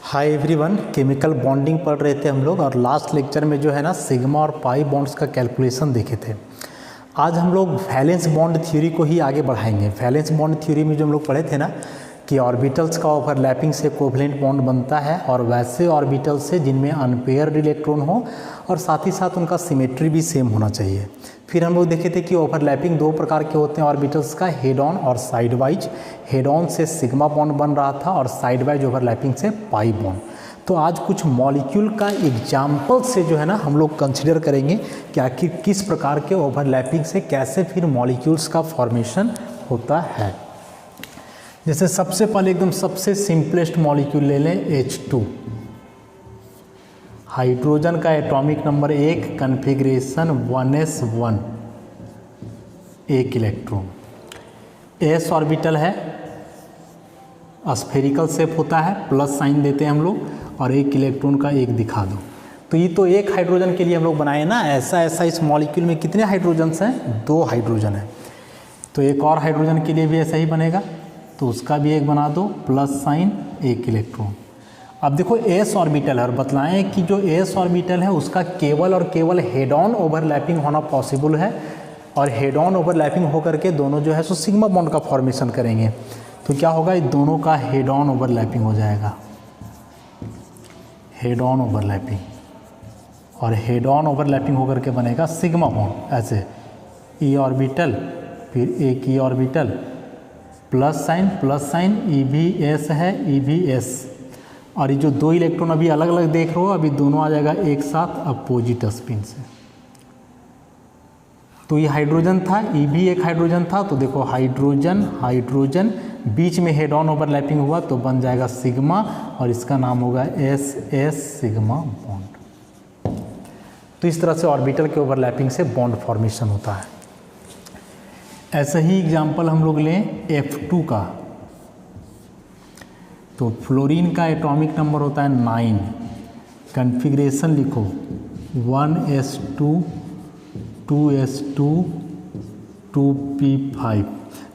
Hi everyone, chemical bonding पढ़ रहे थे हम लोग और लास्ट लेक्चर में जो है ना सिग्मा और पाई बॉन्ड्स का कैलकुलेशन देखे थे। आज हम लोग वैलेंस बॉन्ड थ्योरी को ही आगे बढ़ाएंगे। वैलेंस बॉन्ड थ्योरी में जो हम लोग पढ़े थे ना कि ऑर्बिटल्स का ओवरलैपिंग से कोवैलेंट बॉन्ड बनता है और वैसे ऑर्बिटल से जिनमें अनपेयर्ड इलेक्ट्रॉन हो और साथ ही साथ उनका सिमेट्री भी सेम होना चाहिए। फिर हम लोग देखे थे कि ओवरलैपिंग दो प्रकार के होते हैं ऑर्बिटल्स का, हेड ऑन और साइड वाइज। हेड ऑन से सिग्मा बॉन्ड बन रहा था और साइड वाइज ओवरलैपिंग से पाई बॉन्ड। तो आज कुछ मॉलिक्यूल का एग्जाम्पल से जो है ना हम लोग कंसिडर करेंगे कि आखिर किस प्रकार के ओवरलैपिंग से कैसे फिर मॉलिक्यूल्स का फॉर्मेशन होता है। जैसे सबसे पहले एकदम सबसे सिंपलेस्ट मॉलिक्यूल ले लें H2। हाइड्रोजन का एटॉमिक नंबर 1, कन्फिग्रेशन 1s1, एक इलेक्ट्रॉन। s ऑर्बिटल है, स्फेरिकल शेप होता है, प्लस साइन देते हैं हम लोग और एक इलेक्ट्रॉन का एक दिखा दो। तो ये तो एक हाइड्रोजन के लिए हम लोग बनाए ना। ऐसा इस मॉलिक्यूल में कितने हाइड्रोजन्स हैं? 2 हाइड्रोजन है। तो एक और हाइड्रोजन के लिए भी ऐसा ही बनेगा, तो उसका भी एक बना दो, प्लस साइन, एक इलेक्ट्रॉन। अब देखो s ऑर्बिटल है और बतलाएं कि जो s ऑर्बिटल है उसका केवल और केवल हेड ऑन ओवरलैपिंग होना पॉसिबल है और हेड ऑन ओवरलैपिंग होकर के दोनों जो है सो सिग्मा बॉन्ड का फॉर्मेशन करेंगे। तो क्या होगा, ये दोनों का हेड ऑन ओवरलैपिंग हो जाएगा, हेड ऑन ओवरलैपिंग, और हेड ऑन ओवरलैपिंग होकर के बनेगा सिग्मा बॉन्ड। ऐसे e ऑर्बिटल, फिर एक e ऑर्बिटल, प्लस साइन, ई भी एस है, ई भी एस, और ये जो 2 इलेक्ट्रॉन अभी अलग अलग देख रहे हो अभी दोनों आ जाएगा एक साथ अपोजिट स्पिन से। तो ये हाइड्रोजन था, ई भी एक हाइड्रोजन था, तो देखो हाइड्रोजन हाइड्रोजन बीच में हेड ऑन ओवरलैपिंग हुआ तो बन जाएगा सिग्मा और इसका नाम होगा एस एस सिग्मा बॉन्ड। तो इस तरह से ऑर्बिटल के ओवरलैपिंग से बॉन्ड फॉर्मेशन होता है। ऐसा ही एग्जाम्पल हम लोग लें F2 का। तो फ्लोरीन का एटॉमिक नंबर होता है 9, कन्फिग्रेशन लिखो 1s2 2s2 2p5।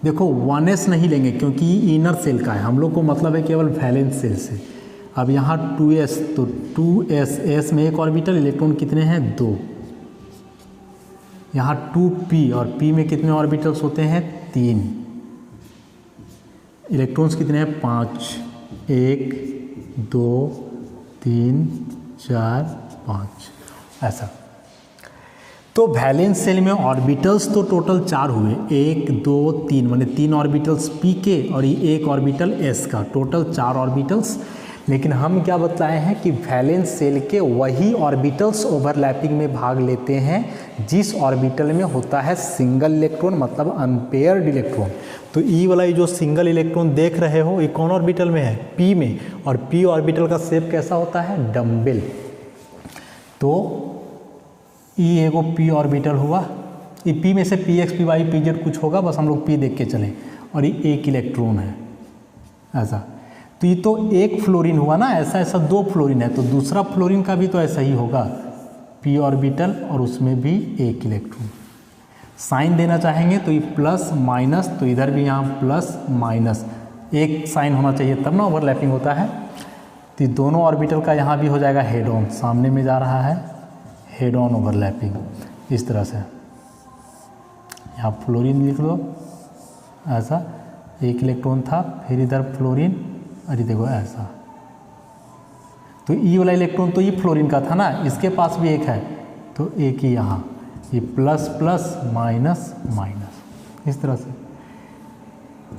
देखो 1s नहीं लेंगे क्योंकि इनर सेल का है, हम लोग को मतलब है केवल वैलेंस सेल से। अब यहाँ 2s, तो 2s में एक ऑर्बिटल, इलेक्ट्रॉन कितने हैं? 2। यहाँ 2p और p में कितने ऑर्बिटल्स होते हैं? 3। इलेक्ट्रॉन्स कितने हैं? 5, 1 2 3 4 5, ऐसा। तो वैलेंस सेल में ऑर्बिटल्स तो टोटल 4 हुए, 1 2 3, माने 3 ऑर्बिटल्स p के और ये एक ऑर्बिटल s का, टोटल 4 ऑर्बिटल्स। लेकिन हम क्या बतलाए हैं कि वैलेंस सेल के वही ऑर्बिटल्स ओवरलैपिंग में भाग लेते हैं जिस ऑर्बिटल में होता है सिंगल इलेक्ट्रॉन, मतलब अनपेयर्ड इलेक्ट्रॉन। तो ई वाला जो सिंगल इलेक्ट्रॉन देख रहे हो ये कौन ऑर्बिटल में है? p में, और p ऑर्बिटल का शेप कैसा होता है? डम्बेल। तो ई एगो p ऑर्बिटल हुआ, ये p में से px py pz कुछ होगा, बस हम लोग p देख के चलें, और ये एक इलेक्ट्रॉन है ऐसा। तो ये तो एक फ्लोरीन हुआ ना, ऐसा 2 फ्लोरीन है, तो दूसरा फ्लोरीन का भी तो ऐसा ही होगा, p ऑर्बिटल और उसमें भी एक इलेक्ट्रॉन। साइन देना चाहेंगे तो ये प्लस माइनस, तो इधर भी यहाँ प्लस माइनस, एक साइन होना चाहिए तब ना ओवरलैपिंग होता है। तो दोनों ऑर्बिटल का यहाँ भी हो जाएगा हेड ऑन, सामने में जा रहा है हेड ऑन ओवरलैपिंग इस तरह से। यहाँ फ्लोरीन लिख लो ऐसा, एक इलेक्ट्रॉन था, फिर इधर फ्लोरीन, अरे देखो ऐसा। तो ई वाला इलेक्ट्रॉन तो ये फ्लोरीन का था ना, इसके पास भी एक है, तो एक ही यहाँ, ये प्लस प्लस माइनस माइनस इस तरह से।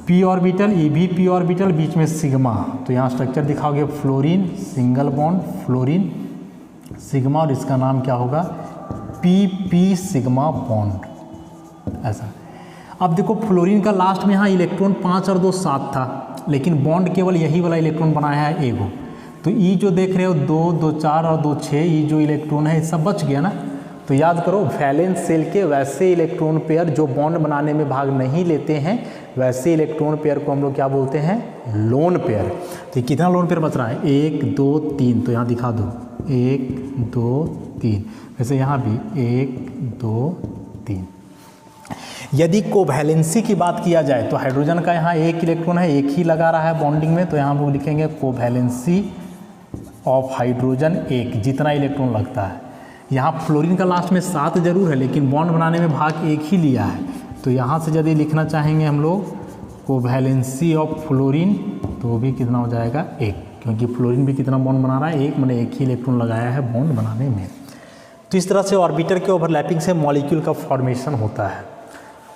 p ऑर्बिटल, ई भी p ऑर्बिटल, बीच में सिग्मा। तो यहाँ स्ट्रक्चर दिखाओगे fluorine single bond, fluorine sigma, और इसका नाम क्या होगा? p सिग्मा बॉन्ड ऐसा। अब देखो फ्लोरीन का लास्ट में यहाँ इलेक्ट्रॉन 5 और 2 7 था, लेकिन बॉन्ड केवल यही वाला इलेक्ट्रॉन बनाया है एगो। तो ई जो देख रहे हो 2 2 4 और 2 6, ये जो इलेक्ट्रॉन है सब बच गया ना। तो याद करो वैलेंस सेल के वैसे इलेक्ट्रॉन पेयर जो बॉन्ड बनाने में भाग नहीं लेते हैं, वैसे इलेक्ट्रॉन पेयर को हम लोग क्या बोलते हैं? Lone pair. तो कितना लोन पेयर बच रहा है? 1 2 3, तो यहाँ दिखा दो 1 2 3, वैसे यहाँ भी 1 2 3। यदि कोवैलेंसी की बात किया जाए तो हाइड्रोजन का यहाँ एक इलेक्ट्रॉन है, एक ही लगा रहा है बॉन्डिंग में, तो यहाँ हम लोग लिखेंगे कोवैलेंसी ऑफ हाइड्रोजन 1 जितना इलेक्ट्रॉन लगता है। यहाँ फ्लोरीन का लास्ट में 7 जरूर है, लेकिन बॉन्ड बनाने में भाग 1 ही लिया है। तो यहाँ से यदि लिखना चाहेंगे हम लोग कोवैलेंसी ऑफ फ्लोरीन, तो वो भी कितना हो जाएगा 1, क्योंकि फ्लोरीन भी कितना बॉन्ड बना रहा है 1, मैंने 1 ही इलेक्ट्रॉन लगाया है बॉन्ड बनाने में। तो इस तरह से ऑर्बिटर के ओवरलैपिंग से मॉलिक्यूल का फॉर्मेशन होता है।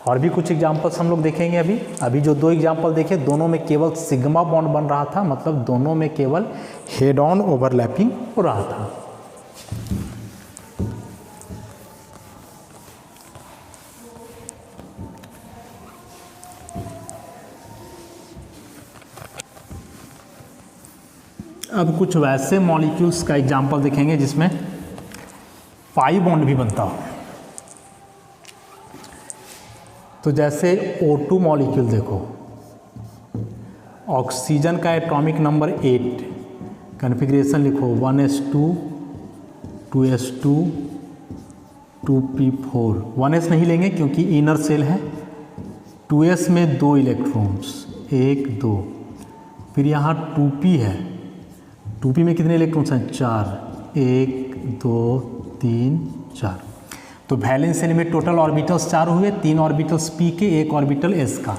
और भी कुछ एग्जांपल्स हम लोग देखेंगे। अभी जो 2 एग्जांपल देखे, दोनों में केवल सिग्मा बॉन्ड बन रहा था, मतलब दोनों में केवल हेड ऑन ओवरलैपिंग हो रहा था। अब कुछ वैसे मॉलिक्यूल्स का एग्जांपल देखेंगे जिसमें पाई बॉन्ड भी बनता हो। तो जैसे O2 मॉलिक्यूल देखो, ऑक्सीजन का एटॉमिक नंबर 8, कन्फिग्रेशन लिखो 1s2 2s2 2p4। 1s नहीं लेंगे क्योंकि इनर सेल है। 2s में 2 इलेक्ट्रॉन्स 1 2, फिर यहाँ 2p है, 2p में कितने इलेक्ट्रॉन्स हैं 4, 1 2 3 4। तो वैलेंस शेल में टोटल ऑर्बिटल्स 4 हुए, 3 ऑर्बिटल्स p के, 1 ऑर्बिटल s का।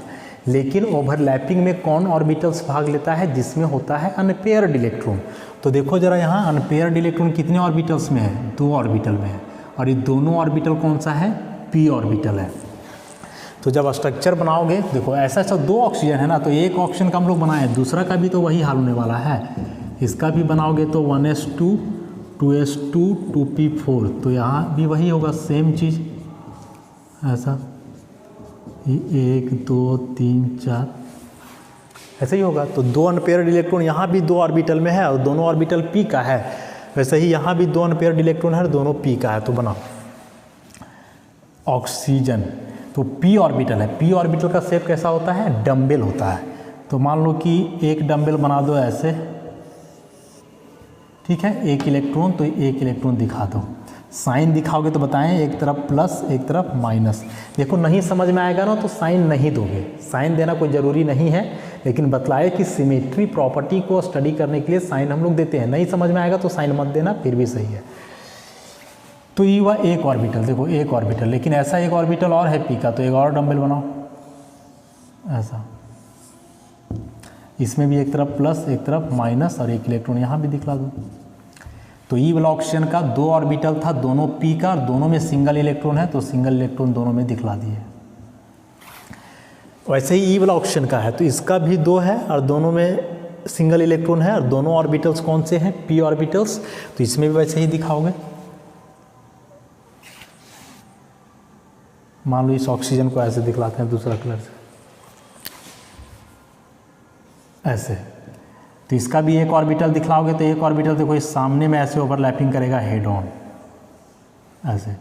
लेकिन ओवरलैपिंग में कौन ऑर्बिटल्स भाग लेता है, जिसमें होता है अनपेयर्ड इलेक्ट्रॉन। तो देखो जरा यहाँ अनपेयर्ड इलेक्ट्रॉन कितने ऑर्बिटल्स में है, 2 ऑर्बिटल में है, और ये दोनों ऑर्बिटल कौन सा है, p ऑर्बिटल है। तो जब स्ट्रक्चर बनाओगे, देखो ऐसा 2 ऑक्सीजन है ना, तो एक ऑक्सीजन का हम लोग बनाए, दूसरा का भी तो वही हाल होने वाला है। इसका भी बनाओगे तो 1s2 2s2 2p4, तो यहाँ भी वही होगा, सेम चीज़ ऐसा, 1 2 3 4 ऐसे ही होगा। तो 2 अनपेयर्ड इलेक्ट्रॉन यहाँ भी 2 ऑर्बिटल में है और दोनों ऑर्बिटल p का है। वैसे ही यहाँ भी 2 अनपेयर्ड इलेक्ट्रॉन है और दोनों p का है। तो बनाओ ऑक्सीजन, तो p ऑर्बिटल है। p ऑर्बिटल का शेप कैसा होता है, डम्बेल होता है। तो मान लो कि एक डम्बेल बना दो ऐसे, ठीक है, 1 इलेक्ट्रॉन, तो 1 इलेक्ट्रॉन दिखा दो। साइन दिखाओगे तो बताएं, एक तरफ प्लस एक तरफ माइनस। देखो नहीं समझ में आएगा ना तो साइन नहीं दोगे, साइन देना कोई ज़रूरी नहीं है, लेकिन बतलाए कि सिमेट्री प्रॉपर्टी को स्टडी करने के लिए साइन हम लोग देते हैं। नहीं समझ में आएगा तो साइन मत देना, फिर भी सही है। तो ये हुआ 1 ऑर्बिटल, देखो 1 ऑर्बिटल, लेकिन ऐसा 1 ऑर्बिटल और है p का, तो एक और डम्बल बनाओ ऐसा। इसमें भी एक तरफ प्लस एक तरफ माइनस और 1 इलेक्ट्रॉन यहाँ भी दिखला दो। तो ई वाला ऑक्सीजन का 2 ऑर्बिटल था, दोनों p का, और दोनों में सिंगल इलेक्ट्रॉन है, तो सिंगल इलेक्ट्रॉन दोनों में दिखला दिए। वैसे ही ई वाला ऑक्सीजन का है, तो इसका भी 2 है और दोनों में सिंगल इलेक्ट्रॉन है, और दोनों ऑर्बिटल्स कौन से हैं, p ऑर्बिटल्स। तो इसमें भी वैसे ही दिखाओगे। मान लो इस ऑक्सीजन को ऐसे दिखलाते हैं दूसरा कलर से ऐसे, तो इसका भी 1 ऑर्बिटल दिखलाओगे, तो 1 ऑर्बिटल देखो इस सामने में ऐसे ओवरलैपिंग करेगा हेड ऑन ऐसे।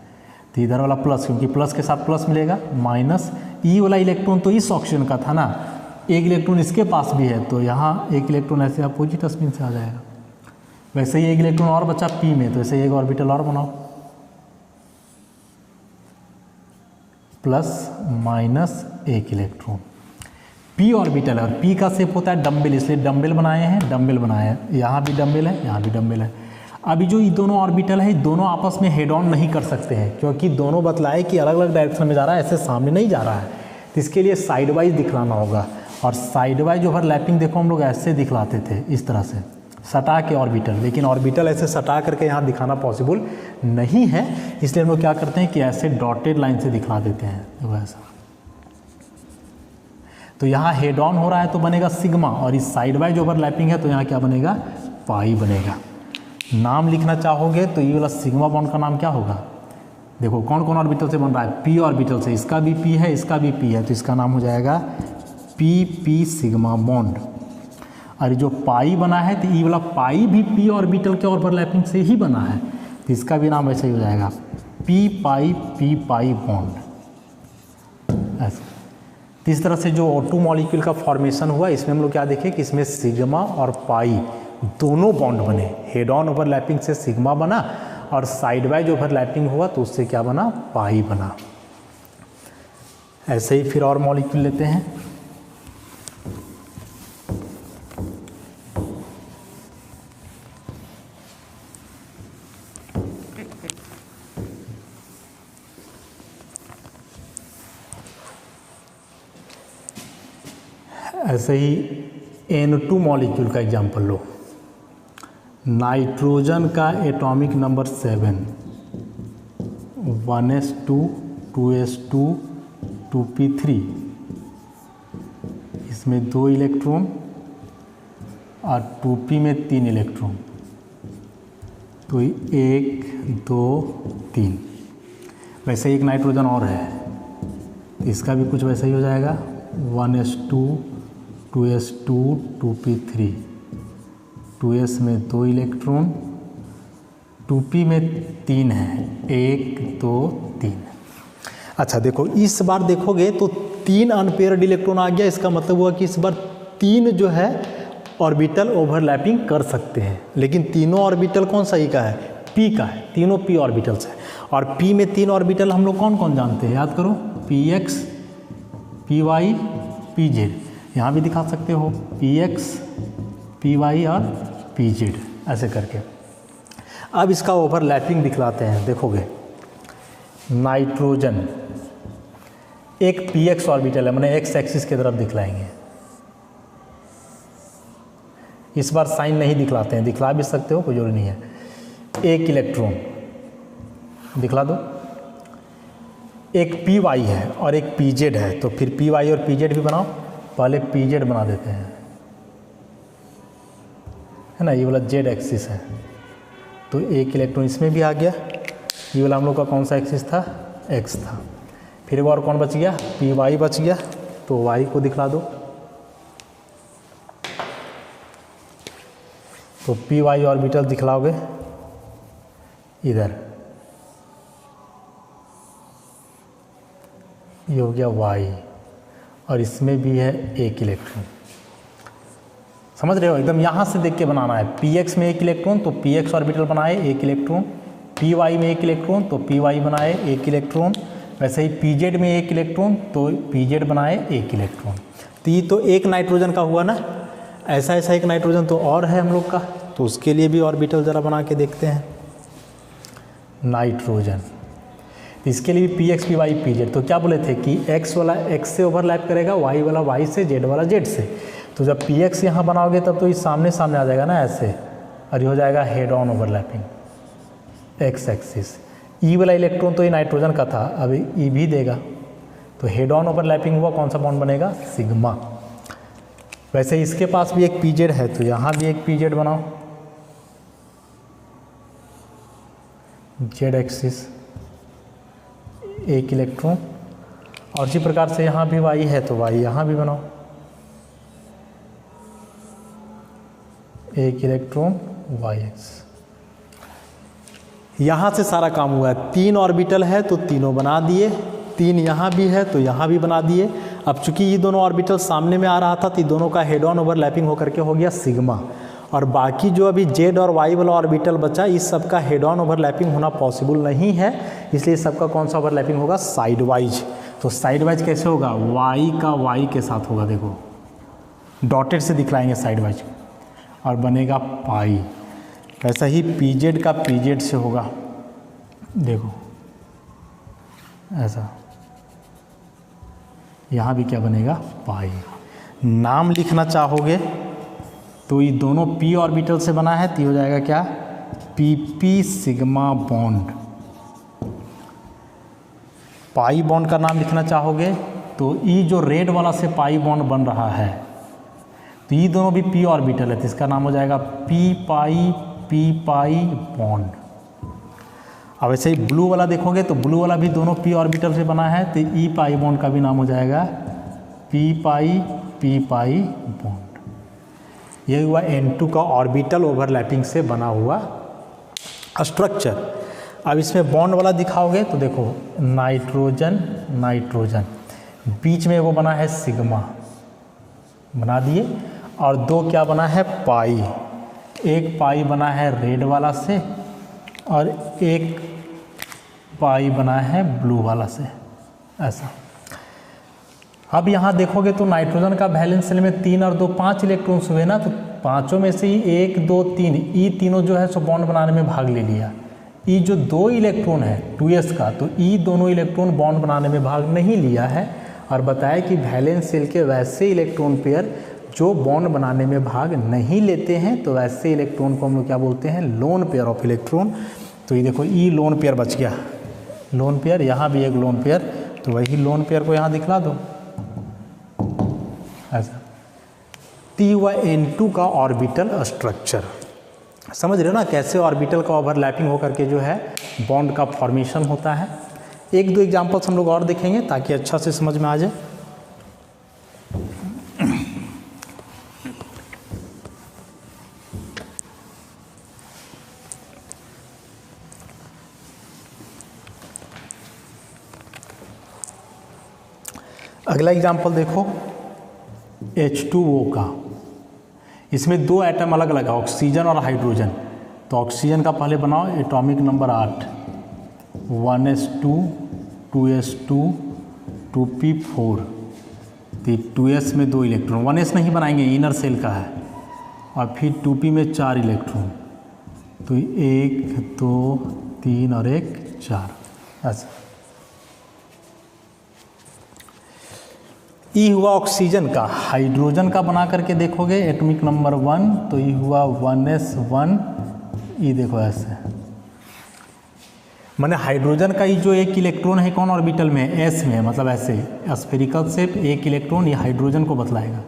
तो इधर वाला प्लस, क्योंकि प्लस के साथ प्लस मिलेगा, माइनस ई वाला इलेक्ट्रॉन तो इस ऑक्सीजन का था ना, 1 इलेक्ट्रॉन इसके पास भी है, तो यहाँ 1 इलेक्ट्रॉन ऐसे अपोजिट स्पिन से आ जाएगा। वैसे ही 1 इलेक्ट्रॉन और बचा p में, तो ऐसे 1 ऑर्बिटल और बनाओ, plus minus 1 electron. p orbital है और p का शेप होता है डम्बल, इसलिए डम्बल बनाए हैं, डम्बल बनाए हैं। यहाँ भी डम्बल है, यहाँ भी डम्बल है। अभी जो ये दोनों ऑर्बिटल है, दोनों आपस में हेड ऑन नहीं कर सकते हैं, क्योंकि दोनों बतलाए कि अलग अलग डायरेक्शन में जा रहा है, ऐसे सामने नहीं जा रहा है। तो इसके लिए साइड वाइज दिखलाना होगा, और साइड वाइज ओवरलैपिंग देखो हम लोग ऐसे दिखलाते थे, इस तरह से सटा के ऑर्बिटल, लेकिन ऑर्बिटल ऐसे सटा करके यहाँ दिखाना पॉसिबल नहीं है, इसलिए हम लोग क्या करते हैं कि ऐसे डॉटेड लाइन से दिखला देते हैं, देखो ऐसा। तो यहाँ हेड ऑन हो रहा है तो बनेगा सिग्मा, और इस साइड वाइज ओवरलैपिंग है तो यहाँ क्या बनेगा, पाई बनेगा। नाम लिखना चाहोगे तो ये वाला सिग्मा बॉन्ड का नाम क्या होगा, देखो कौन कौन ऑर्बिटल से बन रहा है, p ऑर्बिटल से, इसका भी p है, इसका भी p है, तो इसका नाम हो जाएगा p सिग्मा बॉन्ड। और जो पाई बना है तो ये वाला पाई भी p ऑर्बिटल के ओवरलैपिंग से ही बना है, तो इसका भी नाम ऐसे ही हो जाएगा p पाई बॉन्ड ऐसे। तो इस तरह से जो O2 मॉलिक्यूल का फॉर्मेशन हुआ, इसमें हम लोग क्या देखें कि इसमें सिग्मा और पाई दोनों बॉन्ड बने। हेड ऑन ओवरलैपिंग से सिग्मा बना और साइड वाइज ओवरलैपिंग हुआ तो उससे क्या बना, पाई बना। ऐसे ही फिर और मॉलिक्यूल लेते हैं। ऐसे ही N2 मॉलिक्यूल का एग्जाम्पल लो। नाइट्रोजन का atomic number 7, 1s2, 2s2, 2p3, इसमें 2 इलेक्ट्रॉन और 2p में 3 इलेक्ट्रॉन, तो 1 2 3। वैसे एक नाइट्रोजन और है, इसका भी कुछ वैसा ही हो जाएगा, 1s2, 2s2, 2p3, 2s में 2 इलेक्ट्रॉन, 2p में 3 है, 1 2 3। अच्छा देखो, इस बार देखोगे तो 3 अनपेयर्ड इलेक्ट्रॉन आ गया। इसका मतलब हुआ कि इस बार 3 जो है ऑर्बिटल ओवरलैपिंग कर सकते हैं, लेकिन तीनों ऑर्बिटल कौन सा ही का है, p का है, तीनों p ऑर्बिटल्स है। और p में 3 ऑर्बिटल हम लोग कौन कौन जानते हैं, याद करो, px, py, pz। यहाँ भी दिखा सकते हो px, py और pz ऐसे करके। अब इसका ओवरलैपिंग दिखलाते हैं। देखोगे नाइट्रोजन एक px ऑर्बिटल है, मैंने x एक्सिस की तरफ दिखलाएंगे। इस बार साइन नहीं दिखलाते हैं, दिखला भी सकते हो, कोई जरूरी नहीं है। 1 इलेक्ट्रॉन दिखला दो। एक py है और एक pz है, तो फिर py और pz भी बनाओ। पहले pz बना देते हैं, है ना, ये वाला z एक्सिस है, तो 1 इलेक्ट्रॉन इसमें भी आ गया। ये वाला हम लोग का कौन सा एक्सिस था, x था। फिर एक और कौन बच गया, py बच गया, तो y को दिखला दो। तो py ऑर्बिटल दिखलाओगे इधर, ये हो गया y, और इसमें भी है 1 इलेक्ट्रॉन। समझ रहे हो, एकदम यहाँ से देख के बनाना है। px में 1 इलेक्ट्रॉन, तो px ऑर्बिटल बनाए 1 इलेक्ट्रॉन, py में 1 इलेक्ट्रॉन, तो py बनाए 1 इलेक्ट्रॉन। वैसे ही pz में 1 इलेक्ट्रॉन, तो pz बनाए 1 इलेक्ट्रॉन। तो ये तो एक नाइट्रोजन का हुआ ना। ऐसा ऐसा एक नाइट्रोजन तो और है हम लोग का, तो उसके लिए भी ऑर्बिटल ज़रा बना के देखते हैं। नाइट्रोजन, इसके लिए भी px, py, pz। तो क्या बोले थे कि x वाला x से ओवरलैप करेगा, y वाला y से, z वाला z से। तो जब px यहाँ बनाओगे तब तो ये सामने सामने आ जाएगा ना ऐसे, और ये हो जाएगा head on overlapping x axis. ई वाला इलेक्ट्रॉन तो ये नाइट्रोजन का था, अब ई भी देगा, तो हेड ऑन ओवरलैपिंग हुआ, कौन सा बॉन्ड बनेगा, सिग्मा। वैसे इसके पास भी एक pz है, तो यहाँ भी एक pz बनाओ, z एक्सिस, 1 इलेक्ट्रॉन। और इसी प्रकार से यहाँ भी y है, तो y यहाँ भी बनाओ, 1 इलेक्ट्रॉन, y एक्सिस। यहाँ से सारा काम हुआ है। 3 ऑर्बिटल है तो तीनों बना दिए, 3 यहाँ भी है तो यहाँ भी बना दिए। अब चूंकि ये दोनों ऑर्बिटल सामने में आ रहा था, तो ये दोनों का हेड ऑन ओवरलैपिंग होकर के हो गया सिग्मा। और बाकी जो अभी z और y वाला ऑर्बिटल बचा, इस सब का हेड ऑन ओवरलैपिंग होना पॉसिबल नहीं है, इसलिए सबका कौन सा ओवरलैपिंग होगा, साइड वाइज। तो साइड वाइज कैसे होगा, y का y के साथ होगा, देखो डॉटेड से दिखलाएंगे साइड वाइज, और बनेगा पाई। वैसा ही pz का pz से होगा, देखो ऐसा, यहाँ भी क्या बनेगा, पाई। नाम लिखना चाहोगे तो ये दोनों p ऑर्बिटल से बना है, तो हो जाएगा क्या, pp sigma bond. Pi bond का नाम लिखना चाहोगे तो ये जो रेड वाला से पाई बॉन्ड बन रहा है, तो ये दोनों भी p ऑर्बिटल है, तो इसका नाम हो जाएगा p पाई बॉन्ड। अब ऐसे ही ब्लू वाला देखोगे तो ब्लू वाला भी दोनों p ऑर्बिटल से बना है, तो e पाई बॉन्ड का भी नाम हो जाएगा p पाई बॉन्ड। ये हुआ N2 का ऑर्बिटल ओवरलैपिंग से बना हुआ स्ट्रक्चर। अब इसमें बॉन्ड वाला दिखाओगे तो देखो नाइट्रोजन नाइट्रोजन, बीच में वो बना है सिग्मा, बना दिए, और 2 क्या बना है, पाई। एक पाई बना है रेड वाला से, और एक पाई बना है ब्लू वाला से, ऐसा। अब यहाँ देखोगे तो नाइट्रोजन का वैलेंस शेल में 3 और 2 5 इलेक्ट्रॉन्स हुए ना, तो पांचों में से ही 1 2 3 ई तीनों जो है सो बॉन्ड बनाने में भाग ले लिया। ई जो 2 इलेक्ट्रॉन है 2s का, तो ई दोनों इलेक्ट्रॉन बॉन्ड बनाने में भाग नहीं लिया है, और बताया कि वैलेंस शेल के वैसे इलेक्ट्रॉन पेयर जो बॉन्ड बनाने में भाग नहीं लेते हैं, तो वैसे इलेक्ट्रॉन को हम लोग क्या बोलते हैं, लोन पेयर ऑफ इलेक्ट्रॉन। तो ये देखो ई लोन पेयर बच गया, लोन पेयर, यहाँ भी एक लोन पेयर, तो वही लोन पेयर को यहाँ दिखला दो ऐसा। टी व N2 का ऑर्बिटल स्ट्रक्चर, समझ रहे हो ना कैसे ऑर्बिटल का ओवरलैपिंग होकर के जो है बॉन्ड का फॉर्मेशन होता है। एक दो एग्जांपल्स हम लोग और देखेंगे ताकि अच्छा से समझ में आ जाए। अगला एग्जांपल देखो H2O का, इसमें दो एटम अलग अलग है, ऑक्सीजन और हाइड्रोजन। तो ऑक्सीजन का पहले बनाओ atomic number 8, 1s2 2s2 2p4, तो 2s में 2 इलेक्ट्रॉन, 1s नहीं बनाएंगे, इनर सेल का है, और फिर 2p में 4 इलेक्ट्रॉन, तो 1 2 3 और 1 4 ऐसा। ई हुआ ऑक्सीजन का, हाइड्रोजन का बना करके देखोगे एटॉमिक नंबर 1, तो ई हुआ 1s1, ई देखो ऐसे, माने हाइड्रोजन का ही जो एक इलेक्ट्रॉन है कौन ऑर्बिटल में, एस में, मतलब ऐसे स्फेरिकल शेप, एक इलेक्ट्रॉन ये हाइड्रोजन को बतलाएगा।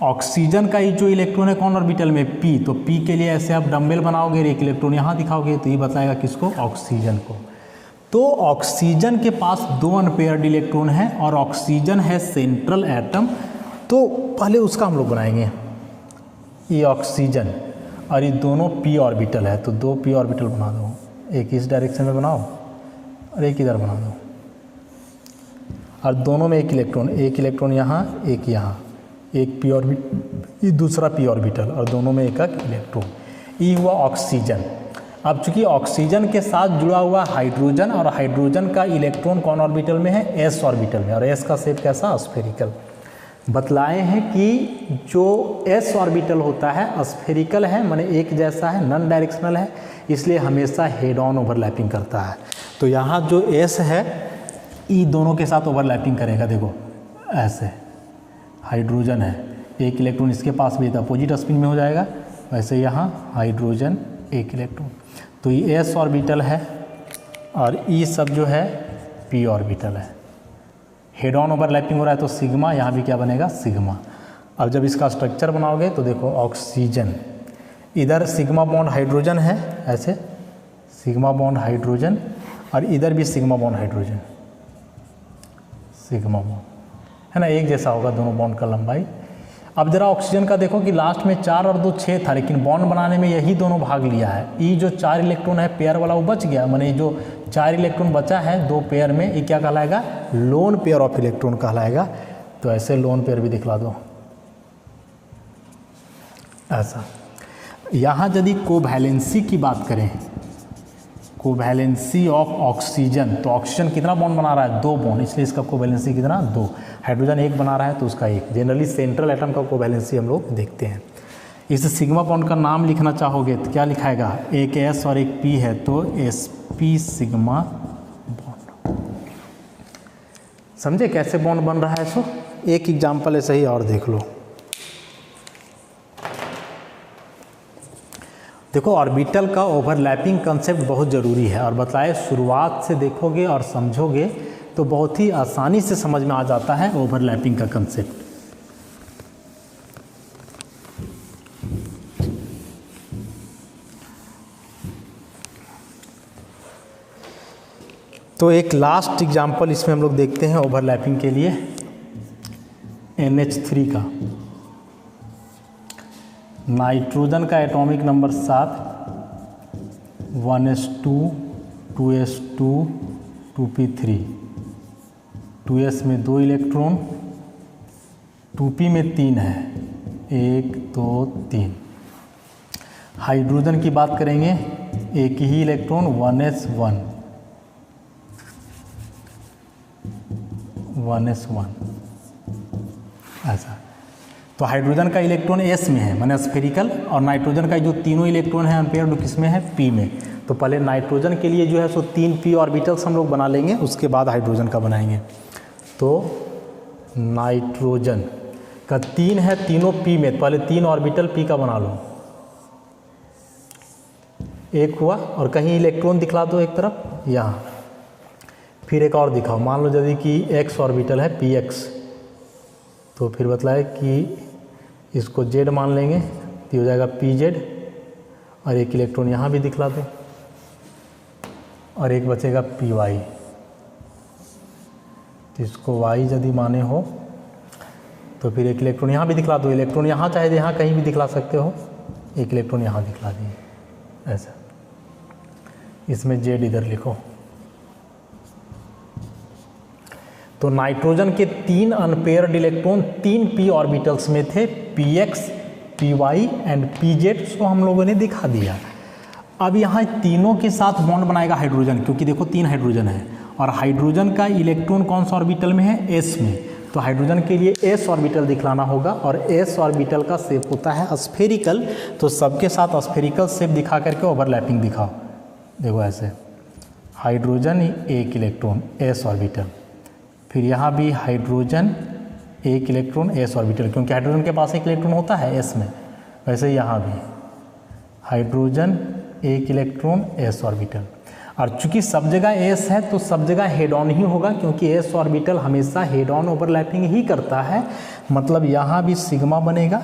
ऑक्सीजन का ही जो इलेक्ट्रॉन है कौन ऑर्बिटल में, पी, तो पी के लिए ऐसे आप डंबल बनाओगे, एक इलेक्ट्रॉन यहाँ दिखाओगे, तो ये बताएगा किसको, ऑक्सीजन को। तो ऑक्सीजन के पास 2 अनपेयर्ड इलेक्ट्रॉन है और ऑक्सीजन है सेंट्रल एटम, तो पहले उसका हम लोग बनाएंगे, ये ऑक्सीजन और ये दोनों पी ऑर्बिटल है, तो 2 पी ऑर्बिटल बना दो, एक इस डायरेक्शन में बनाओ और एक इधर बना दो, और दोनों में एक इलेक्ट्रॉन यहाँ, एक यहाँ, एक पी ऑर्बिट, ये दूसरा पी ऑर्बिटल, और दोनों में एक इलेक्ट्रॉन। ये हुआ ऑक्सीजन। अब चूंकि ऑक्सीजन के साथ जुड़ा हुआ हाइड्रोजन, और हाइड्रोजन का इलेक्ट्रॉन कौन ऑर्बिटल में है, एस ऑर्बिटल में, और एस का शेप कैसा, स्फेरिकल। बतलाए हैं कि जो एस ऑर्बिटल होता है स्फेरिकल है, माने एक जैसा है, नॉन डायरेक्शनल है, इसलिए हमेशा हेड ऑन ओवरलैपिंग करता है। तो यहाँ जो एस है ई दोनों के साथ ओवरलैपिंग करेगा, देखो ऐसे, हाइड्रोजन है, एक इलेक्ट्रॉन इसके पास भी था, अपोजिट स्पिन में हो जाएगा, वैसे यहाँ हाइड्रोजन एक इलेक्ट्रॉन, तो ये एस ऑर्बिटल है और ई सब जो है पी ऑर्बिटल है, हेड ऑन ओवरलैपिंग हो रहा है, तो सिग्मा, यहाँ भी क्या बनेगा, सिग्मा। अब जब इसका स्ट्रक्चर बनाओगे तो देखो ऑक्सीजन, इधर सिग्मा बॉन्ड हाइड्रोजन है ऐसे, सिग्मा बॉन्ड हाइड्रोजन, और इधर भी sigma bond hydrogen, sigma bond है ना, एक जैसा होगा दोनों बॉन्ड का लंबाई। अब जरा ऑक्सीजन का देखो कि लास्ट में 4 और 2 6 था, लेकिन बॉन्ड बनाने में यही दोनों भाग लिया है। ये जो 4 इलेक्ट्रॉन है पेयर वाला वो बच गया, माने जो 4 इलेक्ट्रॉन बचा है 2 पेयर में, ये क्या कहलाएगा, लोन पेयर ऑफ इलेक्ट्रॉन कहलाएगा। तो ऐसे लोन पेयर भी दिखला दो ऐसा। यहाँ यदि कोवैलेंसी की बात करें, कोवैलेंसी ऑफ ऑक्सीजन, तो ऑक्सीजन कितना बॉन्ड बना रहा है, 2 बॉन्ड, इसलिए इसका कोवैलेंसी कितना, 2। हाइड्रोजन 1 बना रहा है तो उसका 1। जनरली सेंट्रल एटम का कोवैलेंसी हम लोग देखते हैं। इस सिग्मा बॉन्ड का नाम लिखना चाहोगे तो क्या लिखाएगा, एक एस और एक पी है, तो एस पी सिग्मा बॉन्ड। समझे कैसे बॉन्ड बन रहा है। सो एक एग्जाम्पल ऐसे ही और देख लो। देखो ऑर्बिटल का ओवरलैपिंग कंसेप्ट बहुत ज़रूरी है, और बताए शुरुआत से देखोगे और समझोगे तो बहुत ही आसानी से समझ में आ जाता है ओवरलैपिंग का कंसेप्ट। तो एक लास्ट एग्जाम्पल इसमें हम लोग देखते हैं ओवरलैपिंग के लिए, NH3 का। नाइट्रोजन का atomic number 7, 1s2 2s2 2p3, 2s में 2 इलेक्ट्रॉन, 2p में 3 है, 1 2 3। हाइड्रोजन की बात करेंगे, एक ही इलेक्ट्रॉन, 1s1 ऐसा। तो हाइड्रोजन का इलेक्ट्रॉन एस में है, माने स्फेरिकल, और नाइट्रोजन का जो तीनों इलेक्ट्रॉन है अनपेयर्ड, वो किस में है, पी में। तो पहले नाइट्रोजन के लिए जो है सो 3 पी ऑर्बिटल्स हम लोग बना लेंगे, उसके बाद हाइड्रोजन का बनाएंगे। तो नाइट्रोजन का 3 है, तीनों पी में, पहले 3 ऑर्बिटल पी का बना लो, एक हुआ, और कहीं इलेक्ट्रॉन दिखला दो एक तरफ यहाँ, फिर एक और दिखाओ, मान लो यदि कि x ऑर्बिटल है px, तो फिर बतलाए कि इसको z मान लेंगे तो हो जाएगा pz, और एक इलेक्ट्रॉन यहाँ भी दिखला दो, और एक बचेगा py, तो इसको y यदि माने हो तो फिर एक इलेक्ट्रॉन यहाँ भी दिखला दो, इलेक्ट्रॉन यहाँ चाहे यहाँ कहीं भी दिखला सकते हो, एक इलेक्ट्रॉन यहाँ दिखला दिए ऐसा, इसमें z इधर लिखो। तो नाइट्रोजन के 3 अनपेयर्ड इलेक्ट्रॉन 3 p ऑर्बिटल्स में थे, px, py एंड pz, उसको हम लोगों ने दिखा दिया। अब यहाँ तीनों के साथ बॉन्ड बनाएगा हाइड्रोजन, क्योंकि देखो 3 हाइड्रोजन है, और हाइड्रोजन का इलेक्ट्रॉन कौन सा ऑर्बिटल में है, s में, तो हाइड्रोजन के लिए s ऑर्बिटल दिखलाना होगा, और s ऑर्बिटल का शेप होता है स्फेरिकल, तो सबके साथ स्फेरिकल शेप दिखा करके ओवरलैपिंग दिखाओ। देखो ऐसे, हाइड्रोजन एक इलेक्ट्रॉन s ऑर्बिटल, फिर यहाँ भी हाइड्रोजन एक इलेक्ट्रॉन s ऑर्बिटल, क्योंकि हाइड्रोजन के पास एक इलेक्ट्रॉन होता है s में, वैसे यहाँ भी हाइड्रोजन एक इलेक्ट्रॉन s ऑर्बिटल, और चूंकि सब जगह s है तो सब जगह हेड ऑन ही होगा, क्योंकि s ऑर्बिटल हमेशा हेड ऑन ओवरलैपिंग ही करता है, मतलब यहाँ भी सिग्मा बनेगा,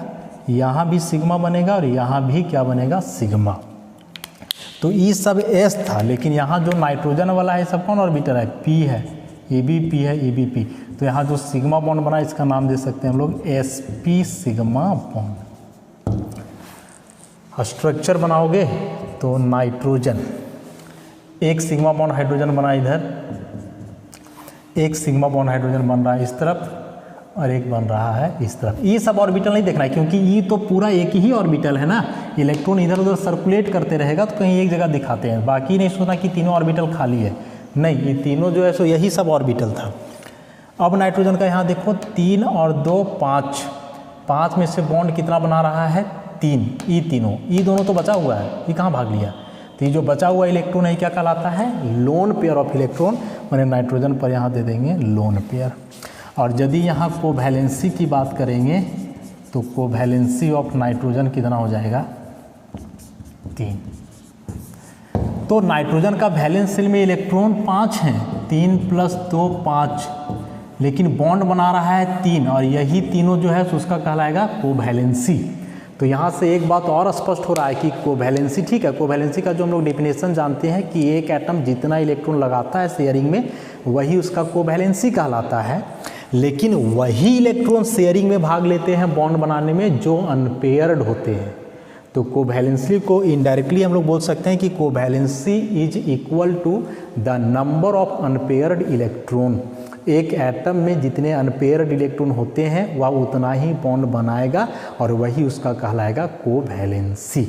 यहाँ भी सिग्मा बनेगा, और यहाँ भी क्या बनेगा, सिग्मा। तो ये सब s था, लेकिन यहाँ जो नाइट्रोजन वाला है सब कौन ऑर्बिटल है, p है, ये भी p है, ये भी p, तो यहाँ जो सिग्मा बॉन्ड बना इसका नाम दे सकते हैं हम लोग sp सिग्मा बॉन्ड। स्ट्रक्चर बनाओगे तो नाइट्रोजन एक सिग्मा बॉन्ड हाइड्रोजन बना इधर, एक सिग्मा बॉन्ड हाइड्रोजन बन रहा है इस तरफ, और एक बन रहा है इस तरफ। ये सब ऑर्बिटल नहीं देखना है, क्योंकि ये तो पूरा एक ही ऑर्बिटल है ना, इलेक्ट्रॉन इधर उधर सर्कुलेट करते रहेगा तो कहीं एक जगह दिखाते हैं, बाकी नहीं सोचना कि तीनों ऑर्बिटल खाली है, नहीं, ये तीनों जो है सो यही सब ऑर्बिटल था। अब नाइट्रोजन का यहाँ देखो 3 और 2 5, 5 में से बॉन्ड कितना बना रहा है, 3, ये तीनों, ये दोनों तो बचा हुआ है, ये कहाँ भाग लिया, तो ये जो बचा हुआ इलेक्ट्रॉन है क्या कहलाता है, लोन पेयर ऑफ इलेक्ट्रॉन, मैंने नाइट्रोजन पर यहाँ दे देंगे लोन पेयर। और यदि यहाँ कोवैलेंसी की बात करेंगे तो कोवैलेंसी ऑफ नाइट्रोजन कितना हो जाएगा, 3। तो नाइट्रोजन का वैलेंस शेल में इलेक्ट्रॉन 5 हैं, 3 + 2 5, लेकिन बॉन्ड बना रहा है 3, और यही तीनों जो है उसका कहलाएगा कोवैलेंसी। तो यहाँ से एक बात और स्पष्ट हो रहा है कि कोवैलेंसी, ठीक है, कोवैलेंसी का जो हम लोग डेफिनेशन जानते हैं कि एक एटम जितना इलेक्ट्रॉन लगाता है शेयरिंग में वही उसका कोवैलेंसी कहलाता है, लेकिन वही इलेक्ट्रॉन शेयरिंग में भाग लेते हैं बॉन्ड बनाने में जो अनपेयर्ड होते हैं। तो कोवैलेंसी को इनडायरेक्टली हम लोग बोल सकते हैं कि covalency is equal to the number of unpaired electron. एक एटम में जितने अनपेयर्ड इलेक्ट्रॉन होते हैं वह उतना ही बॉन्ड बनाएगा, और वही उसका कहलाएगा कोवैलेंसी।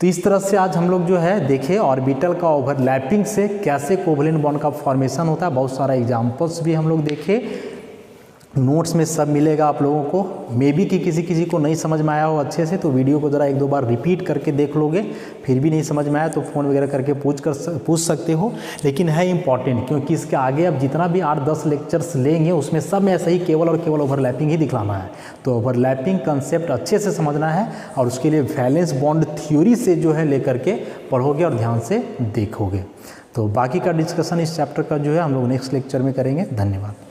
तो इस तरह से आज हम लोग जो है देखे ऑर्बिटल का ओवरलैपिंग से कैसे कोवैलेंट बॉन्ड का फॉर्मेशन होता है, बहुत सारा एग्जांपल्स भी हम लोग देखे, नोट्स में सब मिलेगा आप लोगों को। मे बी कि किसी को नहीं समझ में आया हो अच्छे से तो वीडियो को ज़रा 1-2 बार रिपीट करके देख लोगे, फिर भी नहीं समझ में आया तो फ़ोन वगैरह करके पूछ सकते हो, लेकिन है इंपॉर्टेंट, क्योंकि इसके आगे अब जितना भी 8-10 लेक्चर्स लेंगे उसमें सब में ऐसा ही केवल और केवल ओवरलैपिंग ही दिखलाना है। तो ओवरलैपिंग कंसेप्ट अच्छे से समझना है, और उसके लिए वैलेंस बॉन्ड थ्योरी से जो है लेकर के पढ़ोगे और ध्यान से देखोगे। तो बाकी का डिस्कशन इस चैप्टर का जो है हम लोग नेक्स्ट लेक्चर में करेंगे। धन्यवाद।